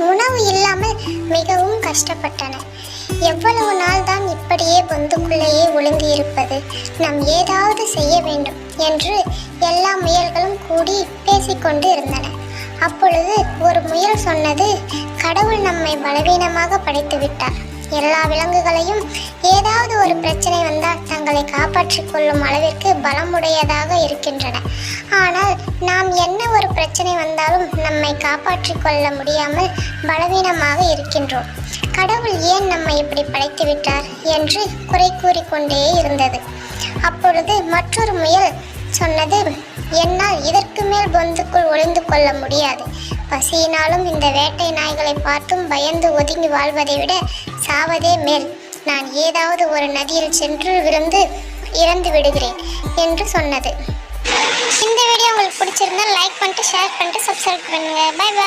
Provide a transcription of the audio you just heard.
உணவு இல்லாமல் மிகவும் கஷ்டப்பட்டன. எவ்வளவு நாள் தான் இப்படியே பொந்துக்குள்ளேயே ஒளிந்து இருப்பது? நாம் ஏதாவது செய்ய வேண்டும் என்று எல்லா முயல்களும் கூடி பேசிக்கொண்டு இருந்தன. அப்பொழுது ஒரு முயல் சொன்னது, கடவுள் நம்மை பலவீனமாக படைத்து விட்டார். எல்லா விலங்குகளையும் ஏதாவது ஒரு பிரச்சனை வந்தால் தங்களை காப்பாற்றிக் கொள்ளும் அளவிற்கு பலமுடையதாக இருக்கின்றன. ஆனால் நாம் என்ன ஒரு பிரச்சனை வந்தாலும் நம்மை காப்பாற்றிக் கொள்ள முடியாமல் பலவீனமாக இருக்கின்றோம். கடவுள் ஏன் நம்மை இப்படி படைத்து விட்டார் என்று குறை கூறிக்கொண்டே இருந்தது. அப்பொழுது மற்றொரு முயல் சொன்னது, என்னால் இதற்கு மேல் பொந்துக்குள் ஒளிந்து கொள்ள முடியாது. பசியினாலும் இந்த வேட்டை நாய்களை பார்த்தும் பயந்து ஒதுங்கி வாழ்வதை விட சாவதே மேல். நான் ஏதாவது ஒரு நதியில் சென்று விழுந்து இறந்து விடுகிறேன் என்று சொன்னது. இந்த வீடியோ உங்களுக்கு பிடிச்சிருந்தா லைக் பண்ணிட்டு, ஷேர் பண்ணிட்டு, சப்ஸ்கிரைப் பண்ணுங்க. Bye bye.